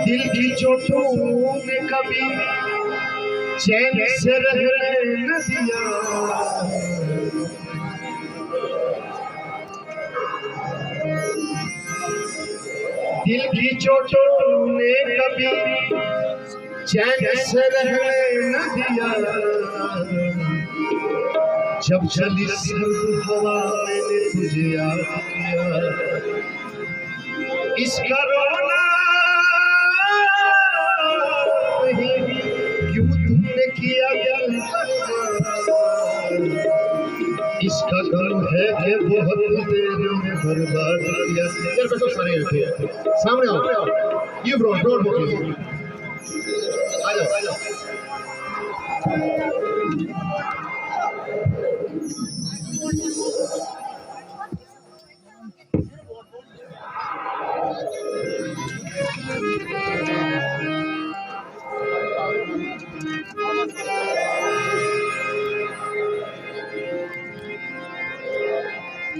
दिल की चोटों ने कभी चैन से रहने न दिया, दिल की चोटों ने कभी चैन से रहने न दिया। जब चली सर्द हवा मैंने तुझे याद किया, इसका रोना क्यों तुमने किया दिल, इसका गम है कि बहुत देर में बर्बाद किया। यार बैठो सारे सामने आओ, ये ब्रो डोर बोल आ जाओ।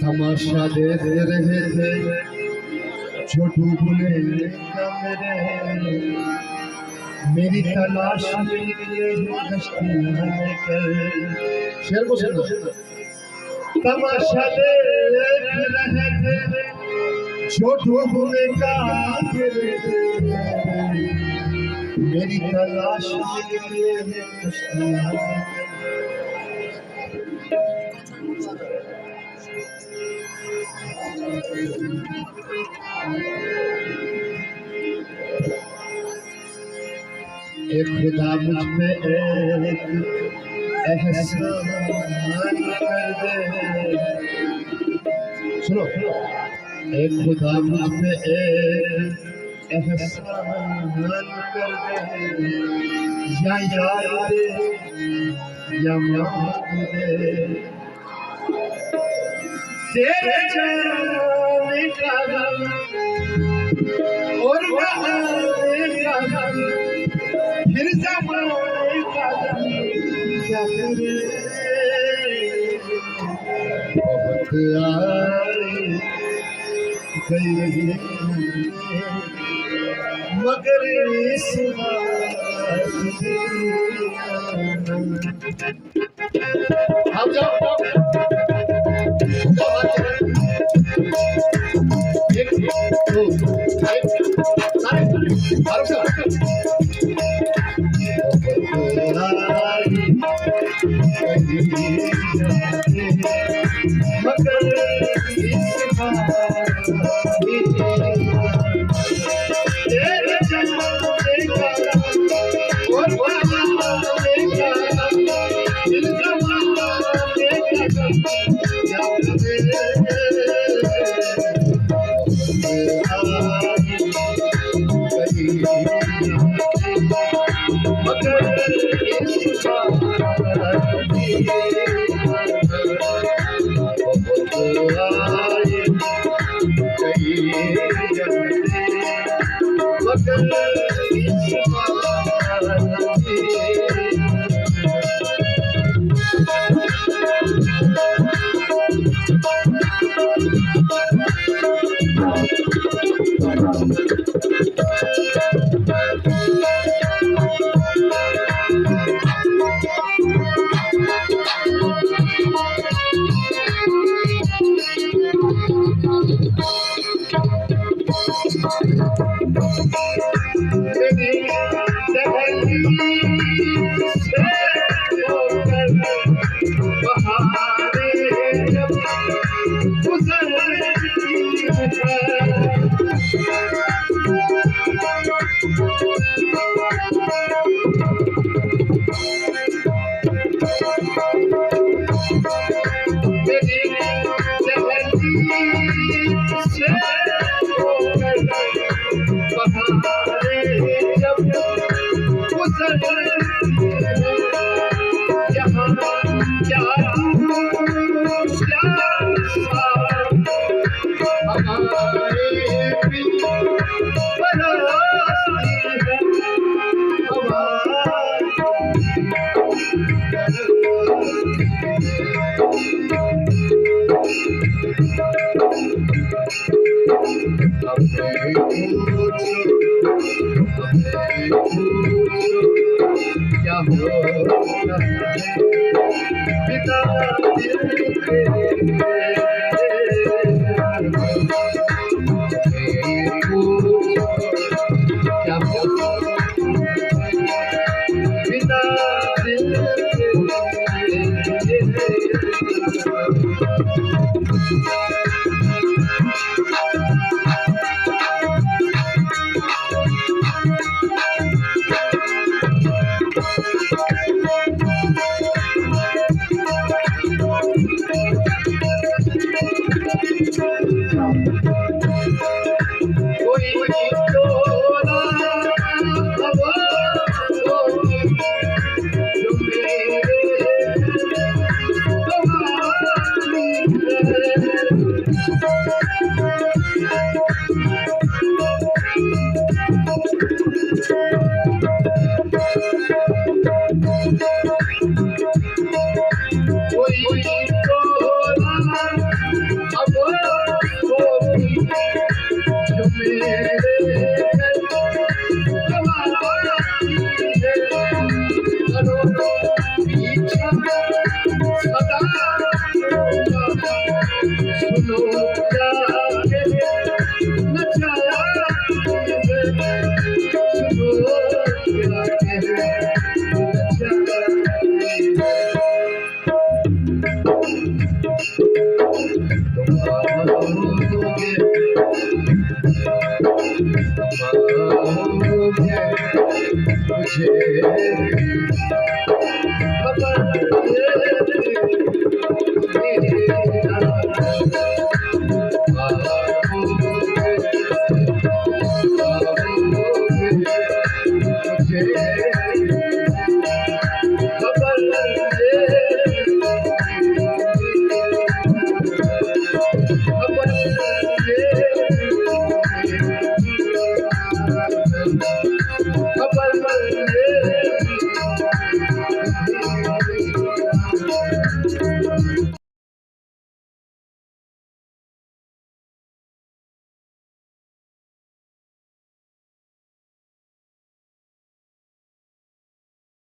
तमाशा देख रहे थे जो डूबने का मेरी तलाश में निकले कश्तियां लेकर। शेर को सुनो। तमाशा देख रहे थे जो डूबने का मेरी तलाश में निकले कश्तियां लेकर। एक खुदा मुझ पे एक एहसान कर दे, सुनो, एक खुदा मुझ पे एक एहसान कर दे, या याद दे या माफ दे। तेरे जाने का गम और बहाने का गम, फिर ज़माने का गम क्या करे। बहुत आई गई मगर इस बात आप जाओ। एक दो क्या हो पिता क्या हो पिता